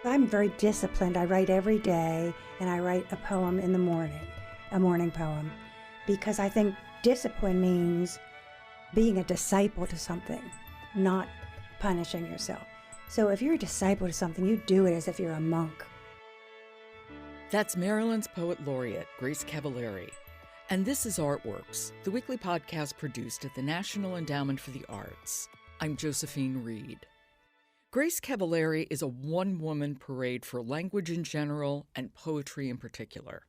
I'm very disciplined. I write every day, and I write a poem in the morning, a morning poem, because I think discipline means being a disciple to something, not punishing yourself. So if you're a disciple to something, you do it as if you're a monk. That's Maryland's Poet Laureate, Grace Cavalieri. And this is Artworks, the weekly podcast produced at the National Endowment for the Arts. I'm Josephine Reed. Grace Cavalieri is a one-woman parade for language in general and poetry in particular.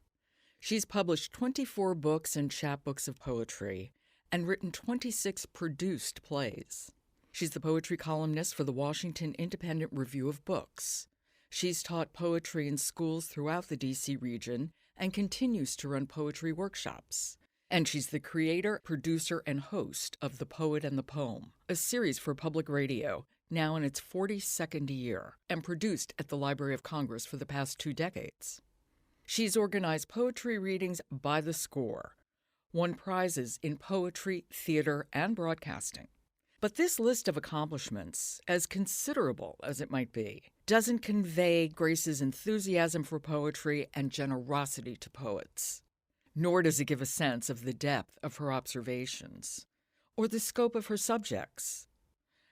She's published 24 books and chapbooks of poetry and written 26 produced plays. She's the poetry columnist for the Washington Independent Review of Books. She's taught poetry in schools throughout the D.C. region and continues to run poetry workshops. And she's the creator, producer, and host of The Poet and the Poem, a series for public radio, now in its 42nd year, and produced at the Library of Congress for the past 2 decades. She's organized poetry readings by the score, won prizes in poetry, theater, and broadcasting. But this list of accomplishments, as considerable as it might be, doesn't convey Grace's enthusiasm for poetry and generosity to poets. Nor does it give a sense of the depth of her observations or the scope of her subjects.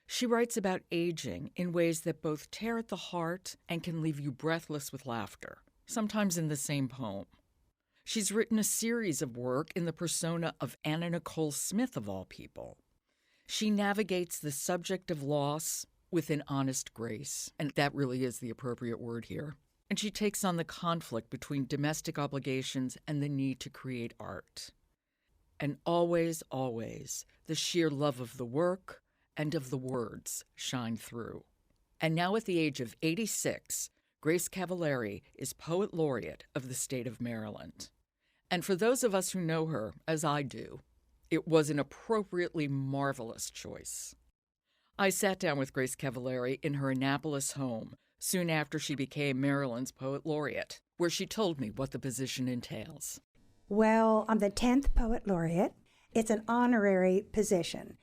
She writes about aging in ways that both tear at the heart and can leave you breathless with laughter, sometimes in the same poem. She's written a series of work in the persona of Anna Nicole Smith, of all people. She navigates the subject of loss with an honest grace, and that really is the appropriate word here. And she takes on the conflict between domestic obligations and the need to create art. And always, always, the sheer love of the work and of the words shine through. And now at the age of 86, Grace Cavalieri is Poet Laureate of the state of Maryland. And for those of us who know her, as I do, it was an appropriately marvelous choice. I sat down with Grace Cavalieri in her Annapolis home soon after she became Maryland's Poet Laureate, where she told me what the position entails. Well, I'm the 10th Poet Laureate. It's an honorary position,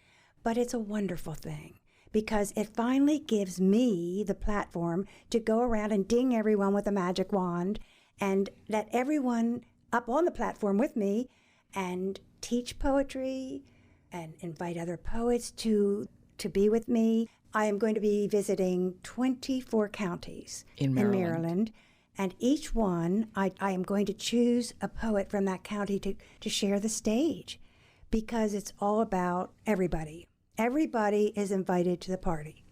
but it's a wonderful thing because it finally gives me the platform to go around and ding everyone with a magic wand and let everyone up on the platform with me and teach poetry and invite other poets to be with me. I am going to be visiting 24 counties in Maryland. And each one, I am going to choose a poet from that county to share the stage because it's all about everybody. Everybody is invited to the party.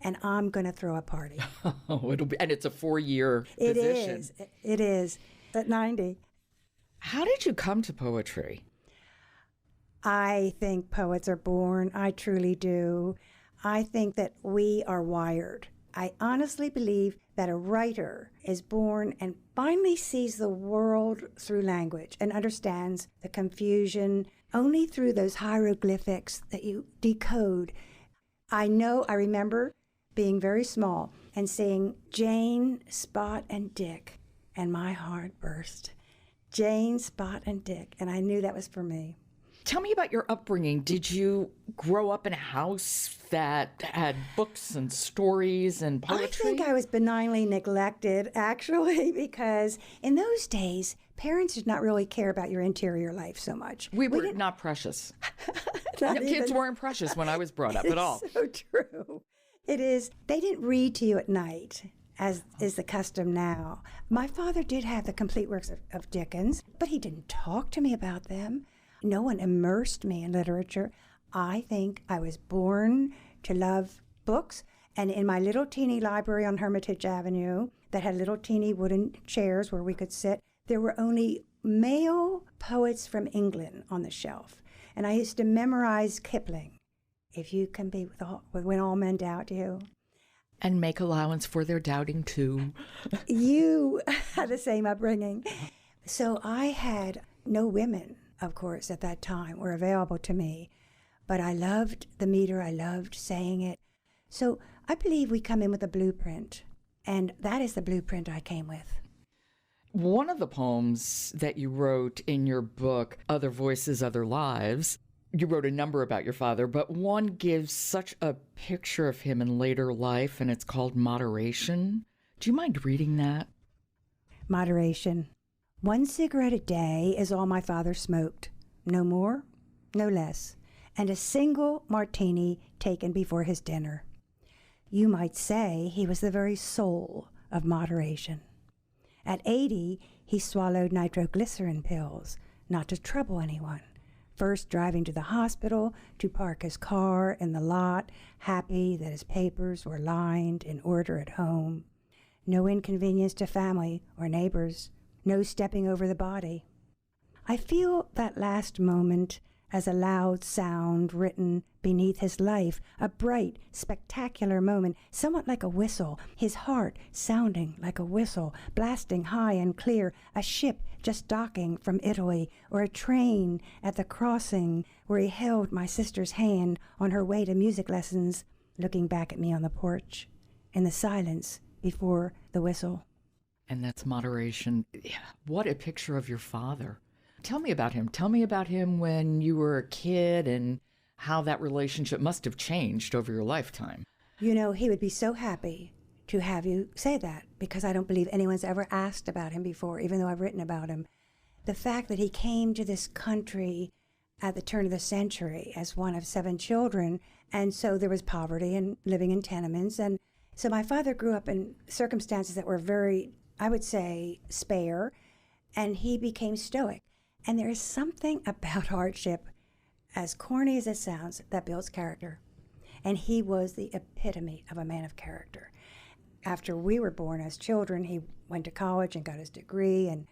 And I'm going to throw a party. Oh, and it's a 4-year position. It is. At 90. How did you come to poetry? I think poets are born. I truly do. I think that we are wired. I honestly believe that a writer is born and finally sees the world through language and understands the confusion only through those hieroglyphics that you decode. I remember being very small and seeing Jane, Spot, and Dick, and my heart burst. Jane, Spot, and Dick, and I knew that was for me. Tell me about your upbringing. Did you grow up in a house that had books and stories and poetry? I think I was benignly neglected, actually, because in those days, parents did not really care about your interior life so much. We were not precious. Kids weren't precious when I was brought up at all. It's so true. It is. They didn't read to you at night, as is the custom now. My father did have the complete works of Dickens, but he didn't talk to me about them. No one immersed me in literature. I think I was born to love books. And in my little teeny library on Hermitage Avenue that had little teeny wooden chairs where we could sit, there were only male poets from England on the shelf. And I used to memorize Kipling. If you can be when all men doubt you. And make allowance for their doubting too. You had the same upbringing. So I had no women, of course, at that time were available to me. But I loved the meter. I loved saying it. So I believe we come in with a blueprint. And that is the blueprint I came with. One of the poems that you wrote in your book, Other Voices, Other Lives, you wrote a number about your father, but one gives such a picture of him in later life, and it's called Moderation. Do you mind reading that? Moderation. 1 cigarette a day is all my father smoked. No more, no less. And a single martini taken before his dinner. You might say he was the very soul of moderation. At 80, he swallowed nitroglycerin pills, not to trouble anyone. First driving to the hospital to park his car in the lot, happy that his papers were lined in order at home. No inconvenience to family or neighbors, no stepping over the body. I feel that last moment as a loud sound written beneath his life, a bright, spectacular moment, somewhat like a whistle, his heart sounding like a whistle, blasting high and clear, a ship just docking from Italy, or a train at the crossing where he held my sister's hand on her way to music lessons, looking back at me on the porch, in the silence before the whistle. And that's moderation. What a picture of your father. Tell me about him. Tell me about him when you were a kid and how that relationship must have changed over your lifetime. You know, he would be so happy to have you say that, because I don't believe anyone's ever asked about him before, even though I've written about him. The fact that he came to this country at the turn of the century as one of 7 children, and so there was poverty and living in tenements. And so my father grew up in circumstances that were very, I would say, spare, and he became stoic. And there is something about hardship, as corny as it sounds, that builds character. And he was the epitome of a man of character. After we were born as children, he went to college and got his degree and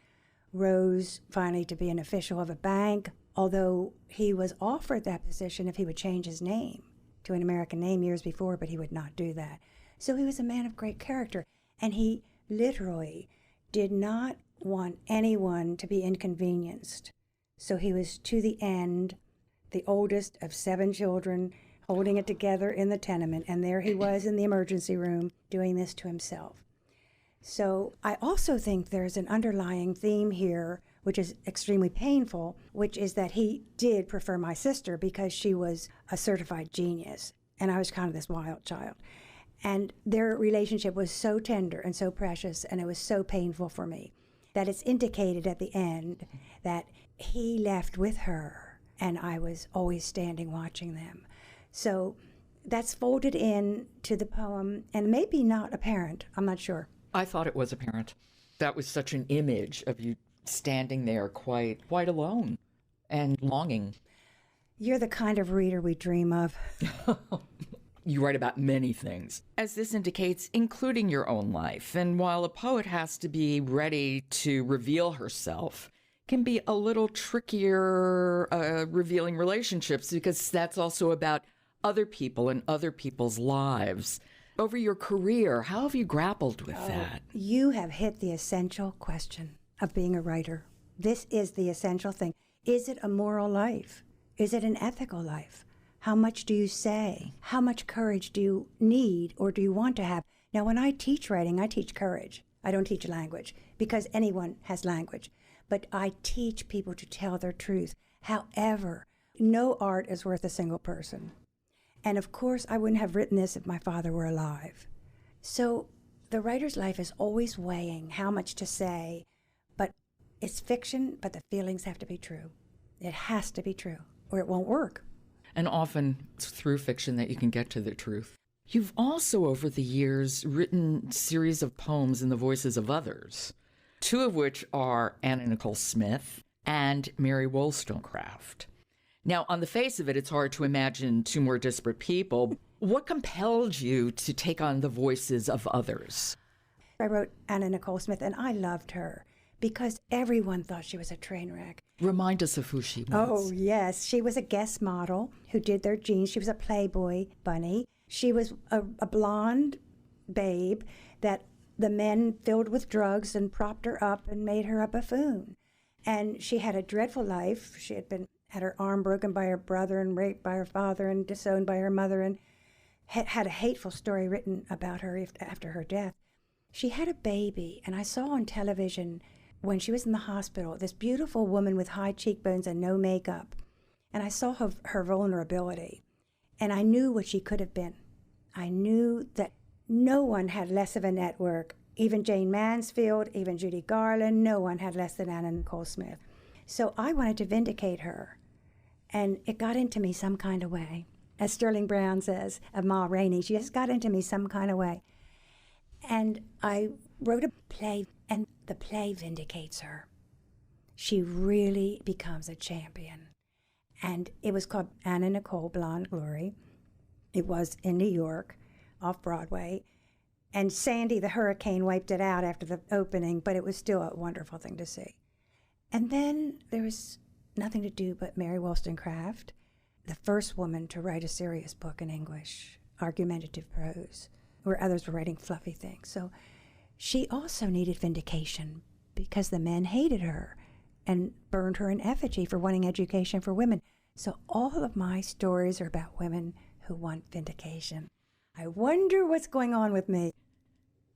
rose finally to be an official of a bank, although he was offered that position if he would change his name to an American name years before, but he would not do that. So he was a man of great character, and he literally did not want anyone to be inconvenienced. So he was, to the end, the oldest of 7 children, holding it together in the tenement, and there he was in the emergency room doing this to himself. So I also think there's an underlying theme here, which is extremely painful, which is that he did prefer my sister because she was a certified genius, and I was kind of this wild child. And their relationship was so tender and so precious, and it was so painful for me that it's indicated at the end that he left with her, and I was always standing watching them. So that's folded in to the poem, and maybe not apparent, I'm not sure. I thought it was apparent. That was such an image of you standing there quite alone and longing. You're the kind of reader we dream of. You write about many things, as this indicates, including your own life. And while a poet has to be ready to reveal herself, can be a little trickier revealing relationships, because that's also about other people and other people's lives. Over your career, how have you grappled with that? You have hit the essential question of being a writer. This is the essential thing. Is it a moral life? Is it an ethical life? How much do you say? How much courage do you need or do you want to have? Now, when I teach writing, I teach courage. I don't teach language, because anyone has language. But I teach people to tell their truth. However, no art is worth a single person. And of course, I wouldn't have written this if my father were alive. So the writer's life is always weighing how much to say, but it's fiction, but the feelings have to be true. It has to be true, or it won't work. And often it's through fiction that you can get to the truth. You've also, over the years, written series of poems in the voices of others, 2 of which are Anna Nicole Smith and Mary Wollstonecraft. Now, on the face of it, it's hard to imagine 2 more disparate people. What compelled you to take on the voices of others? I wrote Anna Nicole Smith, and I loved her because everyone thought she was a train wreck. Remind us of who she was. Oh, yes. She was a guest model who did their jeans. She was a Playboy bunny. She was a blonde babe that the men filled with drugs and propped her up and made her a buffoon. And she had a dreadful life. She had her arm broken by her brother and raped by her father and disowned by her mother, and had a hateful story written about her after her death. She had a baby, and I saw on television when she was in the hospital, this beautiful woman with high cheekbones and no makeup. And I saw her vulnerability, and I knew what she could have been. I knew that no one had less of a network Even Jane Mansfield, even Judy Garland, no one had less than Anna Nicole Smith. So I wanted to vindicate her. And it got into me some kind of way. As Sterling Brown says of Ma Rainey, she just got into me some kind of way. And I wrote a play, and the play vindicates her. She really becomes a champion. And it was called Anna Nicole Blonde Glory. It was in New York, off Broadway. And Sandy the hurricane wiped it out after the opening, but it was still a wonderful thing to see. And then there was nothing to do but Mary Wollstonecraft, the first woman to write a serious book in English, argumentative prose, where others were writing fluffy things. So she also needed vindication because the men hated her and burned her in effigy for wanting education for women. So all of my stories are about women who want vindication. I wonder what's going on with me.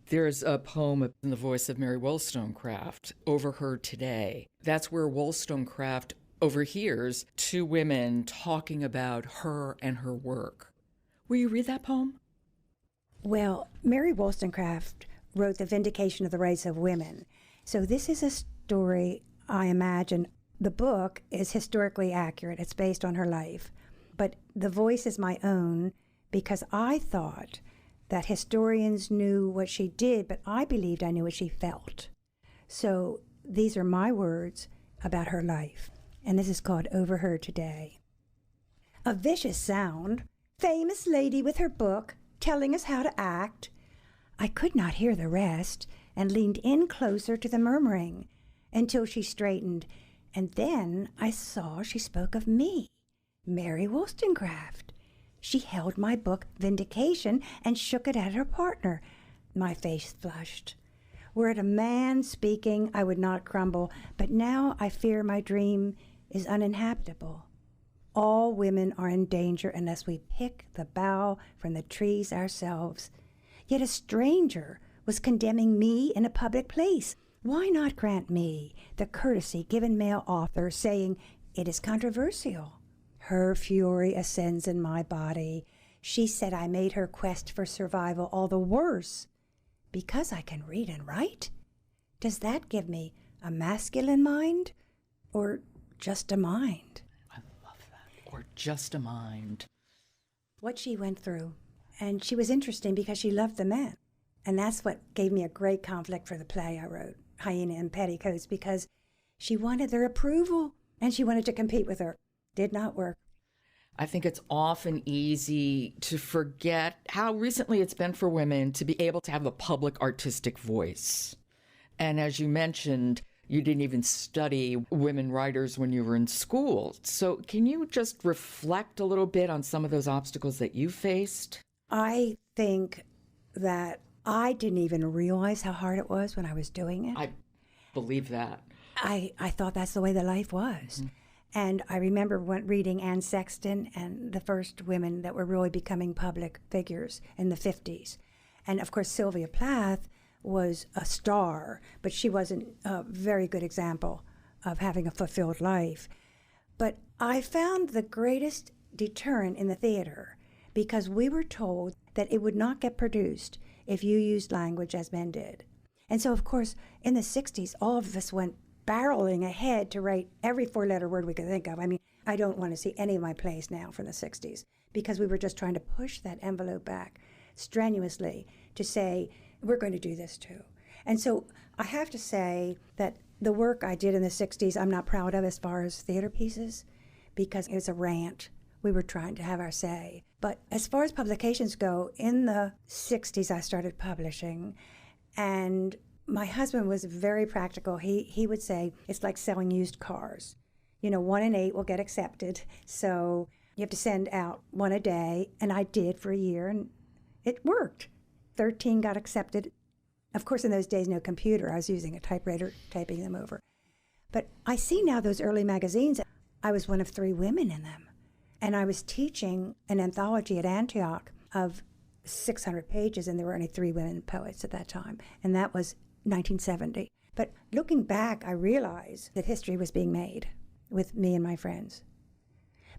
There's a poem in the voice of Mary Wollstonecraft, Overheard Today. That's where Wollstonecraft overhears two women talking about her and her work. Will you read that poem? Well, Mary Wollstonecraft wrote The Vindication of the Rights of Women. So this is a story, I imagine. The book is historically accurate. It's based on her life. But the voice is my own because I thought that historians knew what she did, but I believed I knew what she felt. So these are my words about her life. And this is called Overheard Today. A vicious sound, famous lady with her book, telling us how to act. I could not hear the rest, and leaned in closer to the murmuring until she straightened, and then I saw she spoke of me, Mary Wollstonecraft. She held my book, Vindication, and shook it at her partner. My face flushed. Were it a man speaking, I would not crumble, but now I fear my dream is uninhabitable. All women are in danger unless we pick the bough from the trees ourselves. Yet a stranger was condemning me in a public place. Why not grant me the courtesy given male authors, saying it is controversial? Her fury ascends in my body. She said I made her quest for survival all the worse because I can read and write. Does that give me a masculine mind or just a mind? I love that. Or just a mind. What she went through. And she was interesting because she loved the men. And that's what gave me a great conflict for the play I wrote, Hyena in Petticoats, because she wanted their approval and she wanted to compete with her. Did not work. I think it's often easy to forget how recently it's been for women to be able to have a public artistic voice. And as you mentioned, you didn't even study women writers when you were in school. So can you just reflect a little bit on some of those obstacles that you faced? I think that I didn't even realize how hard it was when I was doing it. I believe that. I thought that's the way the life was. Mm-hmm. And I remember reading Anne Sexton and the first women that were really becoming public figures in the 50s. And of course, Sylvia Plath was a star, but she wasn't a very good example of having a fulfilled life. But I found the greatest deterrent in the theater because we were told that it would not get produced if you used language as men did. And so, of course, in the 60s, all of us went barreling ahead to write every four-letter word we could think of. I mean, I don't want to see any of my plays now from the 60s because we were just trying to push that envelope back strenuously to say, we're going to do this too. And so I have to say that the work I did in the 60s, I'm not proud of as far as theater pieces because it was a rant. We were trying to have our say. But as far as publications go, in the 60s, I started publishing. And my husband was very practical. He would say, it's like selling used cars. 1 in 8 will get accepted. So you have to send out 1 a day. And I did for a year, and it worked. 13 got accepted. Of course, in those days, no computer. I was using a typewriter, typing them over. But I see now those early magazines. I was one of 3 women in them. And I was teaching an anthology at Antioch of 600 pages, and there were only 3 women poets at that time. And that was 1970. But looking back, I realized that history was being made with me and my friends.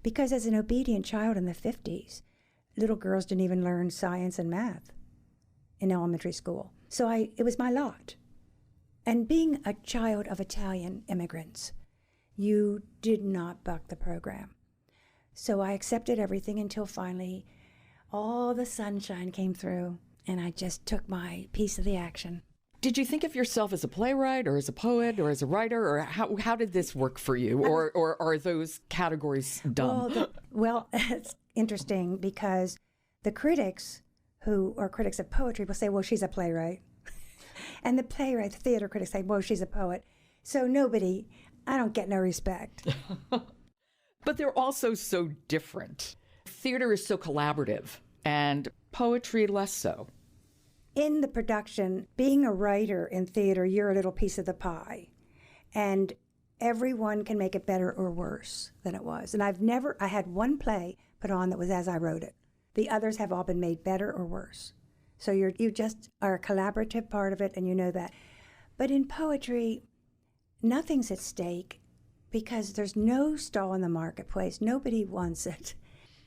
Because as an obedient child in the 50s, little girls didn't even learn science and math in elementary school. So it was my lot. And being a child of Italian immigrants, you did not buck the program. So I accepted everything until finally all the sunshine came through, and I just took my piece of the action. Did you think of yourself as a playwright or as a poet or as a writer, or how did this work for you? Or are those categories dumb? Well, it's interesting because the critics who are critics of poetry will say, well, she's a playwright. And the theater critics say, well, she's a poet. So I don't get no respect. But they're also so different. Theater is so collaborative, and poetry less so. In the production, being a writer in theater, you're a little piece of the pie. And everyone can make it better or worse than it was. And I had one play put on that was as I wrote it. The others have all been made better or worse. So you just are a collaborative part of it, and you know that. But in poetry, nothing's at stake because there's no stall in the marketplace. Nobody wants it.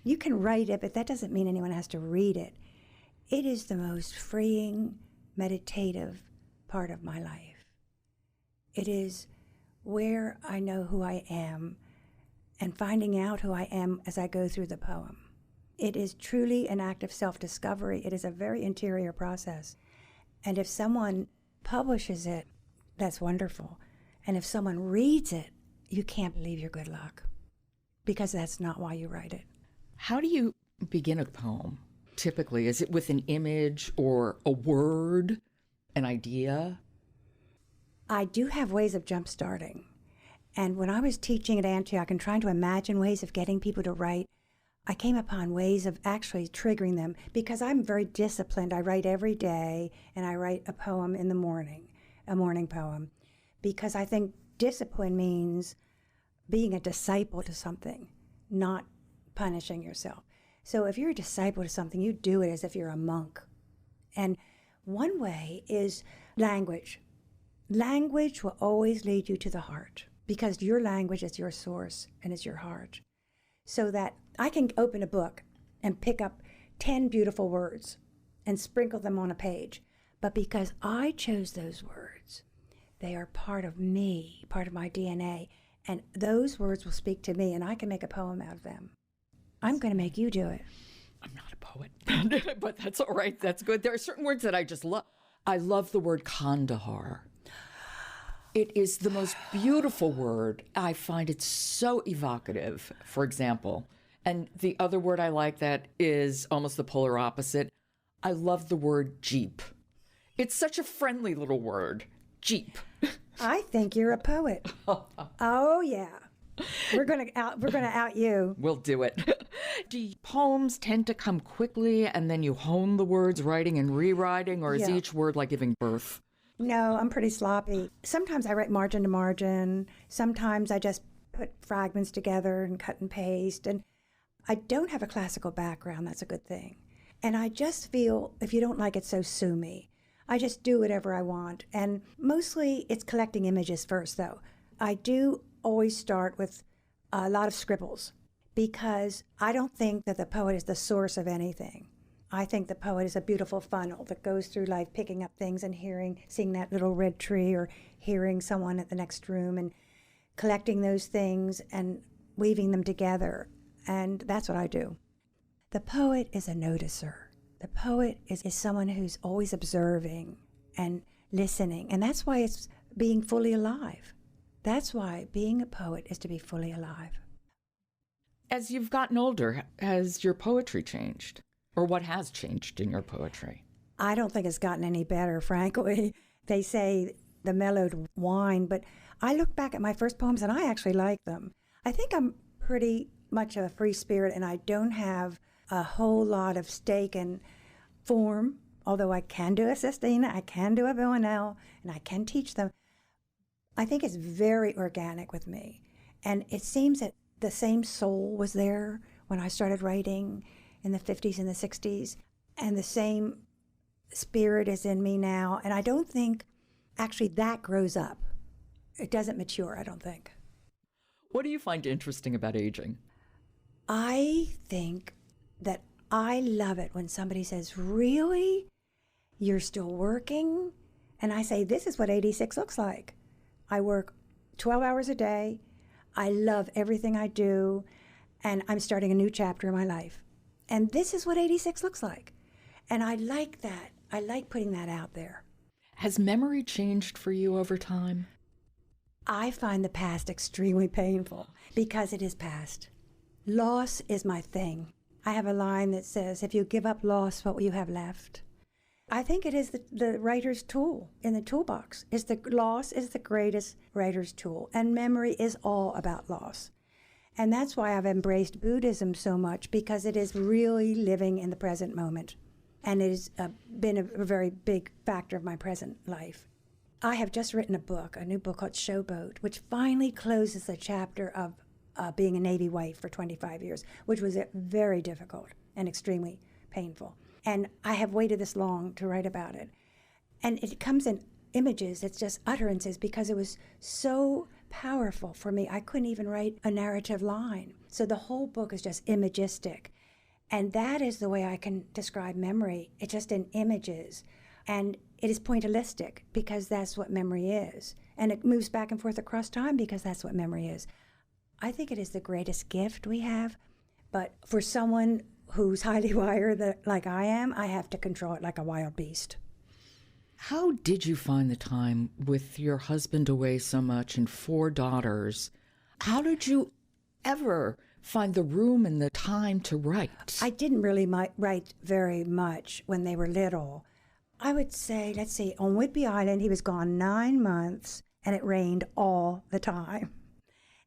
You can write it, but that doesn't mean anyone has to read it. It is the most freeing, meditative part of my life. It is where I know who I am and finding out who I am as I go through the poem. It is truly an act of self-discovery. It is a very interior process. And if someone publishes it, that's wonderful. And if someone reads it, you can't believe your good luck because that's not why you write it. How do you begin a poem? Typically, is it with an image or a word, an idea? I do have ways of jump starting. And when I was teaching at Antioch and trying to imagine ways of getting people to write, I came upon ways of actually triggering them because I'm very disciplined. I write every day, and I write a poem in the morning, a morning poem, because I think discipline means being a disciple to something, not punishing yourself. So if you're a disciple to something, you do it as if you're a monk. And one way is language. Language will always lead you to the heart because your language is your source and is your heart. So that I can open a book and pick up 10 beautiful words and sprinkle them on a page. But because I chose those words, they are part of me, part of my DNA. And those words will speak to me, and I can make a poem out of them. I'm going to make you do it. I'm not a poet, but that's all right. That's good. There are certain words that I just love. I love the word Kandahar. It is the most beautiful word. I find it so evocative, for example. And the other word I like that is almost the polar opposite. I love the word Jeep. It's such a friendly little word, Jeep. I think you're a poet. Oh, yeah. We're gonna out you. We'll do it. Do poems tend to come quickly and then you hone the words, writing and rewriting, or is each word like giving birth? No, I'm pretty sloppy. Sometimes I write margin to margin. Sometimes I just put fragments together and cut and paste. And I don't have a classical background. That's a good thing. And I just feel, if you don't like it, so sue me. I just do whatever I want. And mostly it's collecting images first, though. I do always start with a lot of scribbles because I don't think that the poet is the source of anything. I think the poet is a beautiful funnel that goes through life picking up things and seeing that little red tree or hearing someone at the next room and collecting those things and weaving them together. And that's what I do. The poet is a noticer. The poet is someone who's always observing and listening. And that's why it's being fully alive. That's why being a poet is to be fully alive. As you've gotten older, has your poetry changed? Or what has changed in your poetry? I don't think it's gotten any better, frankly. They say the mellowed wine, but I look back at my first poems and I actually like them. I think I'm pretty much of a free spirit and I don't have a whole lot of stake in form, although I can do a sestina, I can do a villanelle, and I can teach them. I think it's very organic with me. And it seems that the same soul was there when I started writing in the 50s and the 60s, and the same spirit is in me now. And I don't think actually that grows up. It doesn't mature, I don't think. What do you find interesting about aging? I think that I love it when somebody says, really? you're still working? And I say, this is what 86 looks like. I work 12 hours a day. I love everything I do. And I'm starting a new chapter in my life. And this is what 86 looks like. And I like that. I like putting that out there. Has memory changed for you over time? I find the past extremely painful because it is past. Loss is my thing. I have a line that says, if you give up loss, what will you have left? I think it is the writer's tool in the toolbox. Loss is the greatest writer's tool, and memory is all about loss. And that's why I've embraced Buddhism so much, because it is really living in the present moment. And it has been a very big factor of my present life. I have just written a new book called Showboat, which finally closes the chapter of being a Navy wife for 25 years, which was very difficult and extremely painful. And I have waited this long to write about it. And it comes in images, it's just utterances, because it was so powerful for me. I couldn't even write a narrative line. So the whole book is just imagistic. And that is the way I can describe memory. It's just in images. And it is pointillistic, because that's what memory is. And it moves back and forth across time, because that's what memory is. I think it is the greatest gift we have. But for someone who's highly wired like I am, I have to control it like a wild beast. How did you find the time with your husband away so much and 4 daughters? How did you ever find the room and the time to write? I didn't really write very much when they were little. I would say, let's see, on Whidbey Island, he was gone 9 months, and it rained all the time.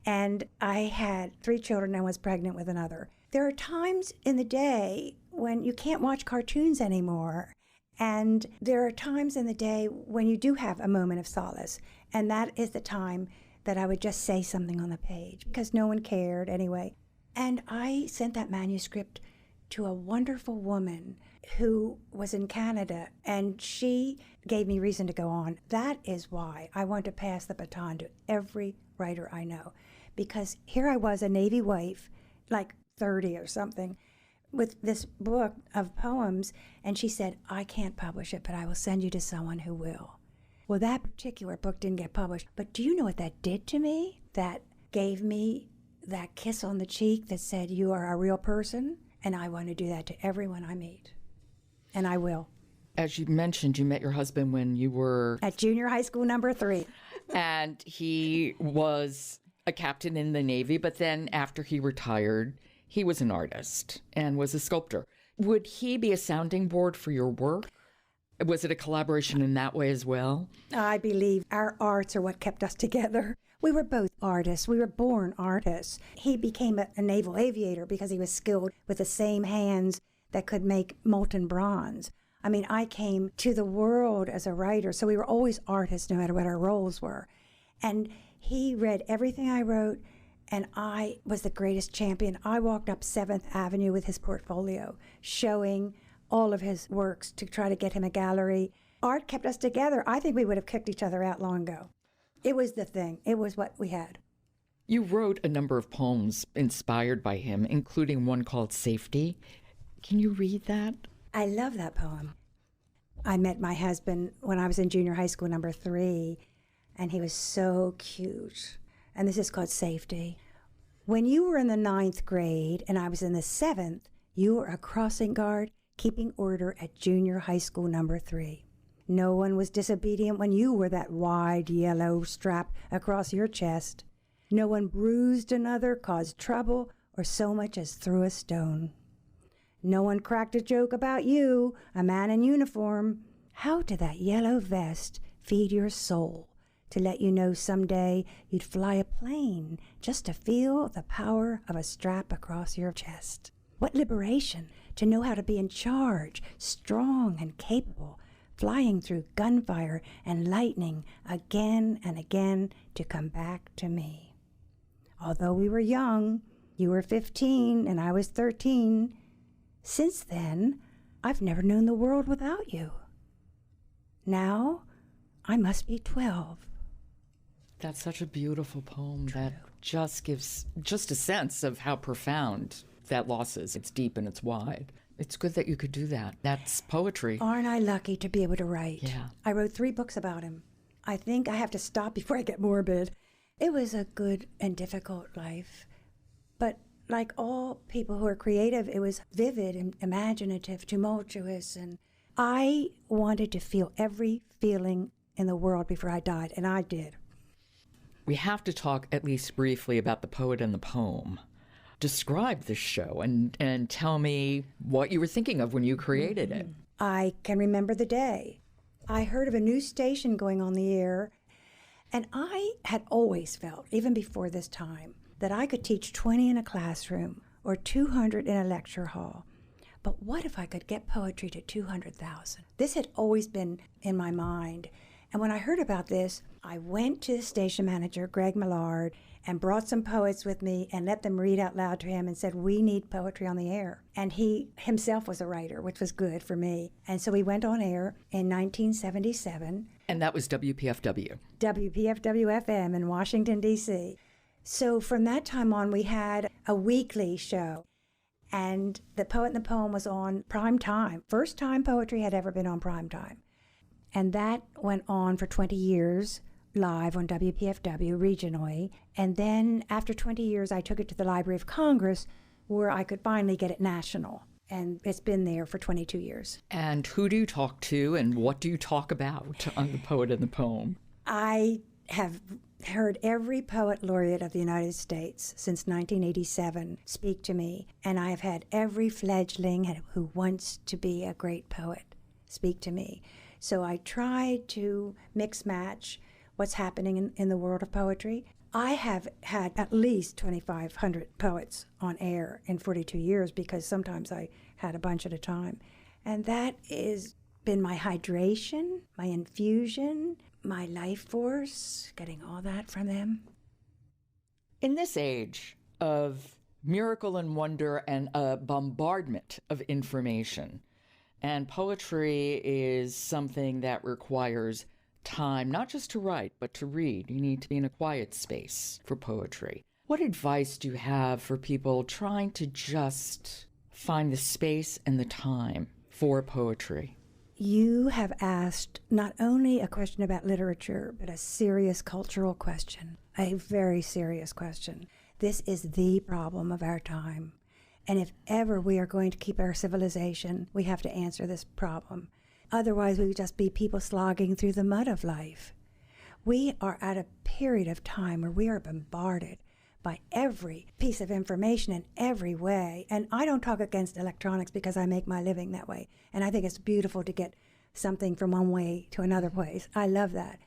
And I had 3 children and was pregnant with another. There are times in the day when you can't watch cartoons anymore. And there are times in the day when you do have a moment of solace. And that is the time that I would just say something on the page, because no one cared anyway. And I sent that manuscript to a wonderful woman who was in Canada, and she gave me reason to go on. That is why I want to pass the baton to every writer I know, because here I was, a Navy wife, like 30 or something, with this book of poems, and she said, I can't publish it, but I will send you to someone who will. Well, that particular book didn't get published, but do you know what that did to me? That gave me that kiss on the cheek that said, you are a real person, and I want to do that to everyone I meet. And I will. As you mentioned, you met your husband when you were at junior high school number 3. And he was a captain in the Navy, but then after he retired, he was an artist and was a sculptor. Would he be a sounding board for your work? Was it a collaboration in that way as well? I believe our arts are what kept us together. We were both artists. We were born artists. He became a naval aviator because he was skilled with the same hands that could make molten bronze. I mean, I came to the world as a writer, so we were always artists no matter what our roles were. And he read everything I wrote, and I was the greatest champion. I walked up 7th Avenue with his portfolio, showing all of his works to try to get him a gallery. Art kept us together. I think we would have kicked each other out long ago. It was the thing. It was what we had. You wrote a number of poems inspired by him, including one called Safety. Can you read that? I love that poem. I met my husband when I was in junior high school number 3, and he was so cute. And this is called Safety. When you were in the 9th grade and I was in the 7th, you were a crossing guard keeping order at junior high school number 3. No one was disobedient when you wore that wide yellow strap across your chest. No one bruised another, caused trouble, or so much as threw a stone. No one cracked a joke about you, a man in uniform. How did that yellow vest feed your soul to let you know someday you'd fly a plane just to feel the power of a strap across your chest? What liberation to know how to be in charge, strong and capable, flying through gunfire and lightning again and again to come back to me. Although we were young, you were 15 and I was 13. Since then, I've never known the world without you. Now, I must be 12. That's such a beautiful poem. True. That just gives just a sense of how profound that loss is. It's deep and it's wide. It's good that you could do that. That's poetry. Aren't I lucky to be able to write? Yeah. I wrote 3 books about him. I think I have to stop before I get morbid. It was a good and difficult life. But like all people who are creative, it was vivid and imaginative, tumultuous. And I wanted to feel every feeling in the world before I died, and I did. We have to talk at least briefly about The Poet and the Poem. Describe this show and tell me what you were thinking of when you created it. I can remember the day. I heard of a new station going on the air, and I had always felt, even before this time, that I could teach 20 in a classroom or 200 in a lecture hall. But what if I could get poetry to 200,000? This had always been in my mind. And when I heard about this, I went to the station manager, Greg Millard, and brought some poets with me and let them read out loud to him and said, we need poetry on the air. And he himself was a writer, which was good for me. And so we went on air in 1977. And that was WPFW. WPFW-FM in Washington, D.C. So from that time on, we had a weekly show. And The Poet and the Poem was on prime time. First time poetry had ever been on prime time. And that went on for 20 years, live on WPFW regionally. And then after 20 years, I took it to the Library of Congress, where I could finally get it national. And it's been there for 22 years. And who do you talk to and what do you talk about on The Poet and the Poem? I have heard every poet laureate of the United States since 1987 speak to me. And I have had every fledgling who wants to be a great poet speak to me. So I try to mix-match what's happening in the world of poetry. I have had at least 2,500 poets on air in 42 years because sometimes I had a bunch at a time. And that has been my hydration, my infusion, my life force, getting all that from them. In this age of miracle and wonder and a bombardment of information, and poetry is something that requires time, not just to write, but to read. You need to be in a quiet space for poetry. What advice do you have for people trying to just find the space and the time for poetry? You have asked not only a question about literature, but a serious cultural question, a very serious question. This is the problem of our time. And if ever we are going to keep our civilization, we have to answer this problem. Otherwise, we would just be people slogging through the mud of life. We are at a period of time where we are bombarded by every piece of information in every way. And I don't talk against electronics because I make my living that way. And I think it's beautiful to get something from one way to another place. I love that.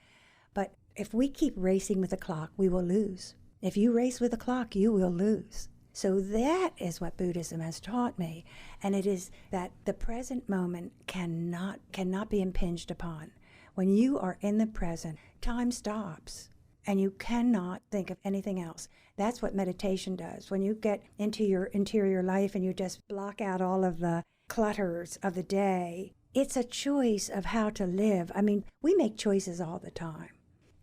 But if we keep racing with the clock, we will lose. If you race with the clock, you will lose. So that is what Buddhism has taught me. And it is that the present moment cannot be impinged upon. When you are in the present, time stops and you cannot think of anything else. That's what meditation does. When you get into your interior life and you just block out all of the clutters of the day, it's a choice of how to live. I mean, we make choices all the time.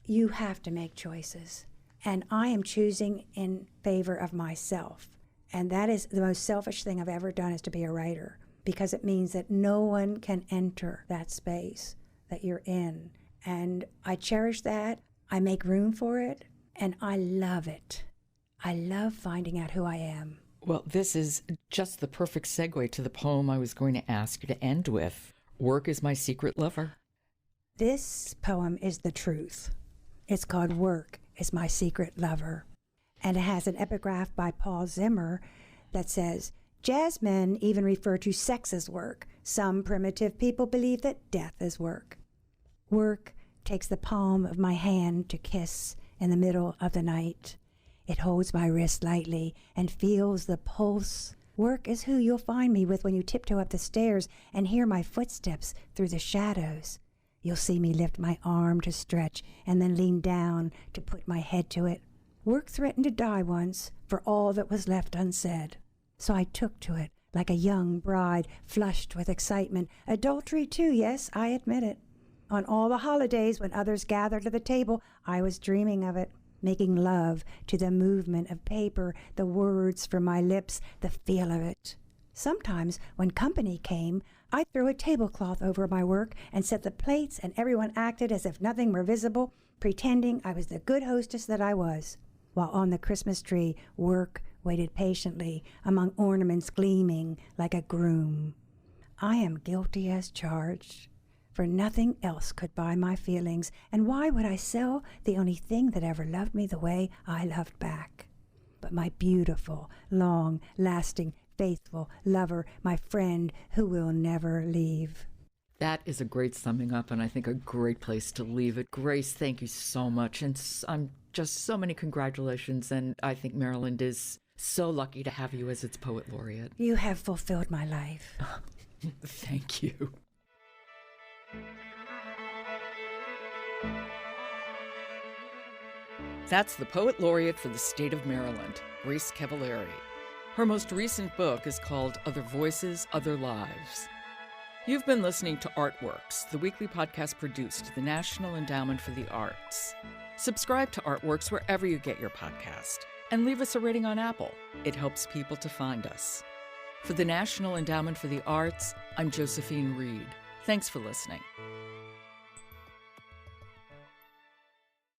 You have to make choices. And I am choosing in favor of myself. And that is the most selfish thing I've ever done, is to be a writer, because it means that no one can enter that space that you're in. And I cherish that. I make room for it. And I love it. I love finding out who I am. Well, this is just the perfect segue to the poem I was going to ask you to end with. Work is my secret lover. This poem is the truth. It's called Work is My Secret Lover. And it has an epigraph by Paul Zimmer that says, jazz men even refer to sex as work. Some primitive people believe that death is work. Work takes the palm of my hand to kiss in the middle of the night. It holds my wrist lightly and feels the pulse. Work is who you'll find me with when you tiptoe up the stairs and hear my footsteps through the shadows. You'll see me lift my arm to stretch and then lean down to put my head to it. Work threatened to die once for all that was left unsaid. So I took to it like a young bride flushed with excitement. Adultery too, yes, I admit it. On all the holidays when others gathered to the table, I was dreaming of it, making love to the movement of paper, the words from my lips, the feel of it. Sometimes when company came, I'd throw a tablecloth over my work and set the plates, and everyone acted as if nothing were visible, pretending I was the good hostess that I was. While on the Christmas tree, work waited patiently among ornaments gleaming like a groom. I am guilty as charged, for nothing else could buy my feelings, and why would I sell the only thing that ever loved me the way I loved back? But my beautiful, long-lasting, faithful lover, my friend who will never leave. That is a great summing up, and I think a great place to leave it. Grace, thank you so much, and I'm just so many congratulations, and I think Maryland is so lucky to have you as its Poet Laureate. You have fulfilled my life. Thank you. That's the Poet Laureate for the state of Maryland, Grace Cavalieri. Her most recent book is called Other Voices, Other Lives. You've been listening to Artworks, the weekly podcast produced at the National Endowment for the Arts. Subscribe to Artworks wherever you get your podcast, and leave us a rating on Apple. It helps people to find us. For the National Endowment for the Arts, I'm Josephine Reed. Thanks for listening.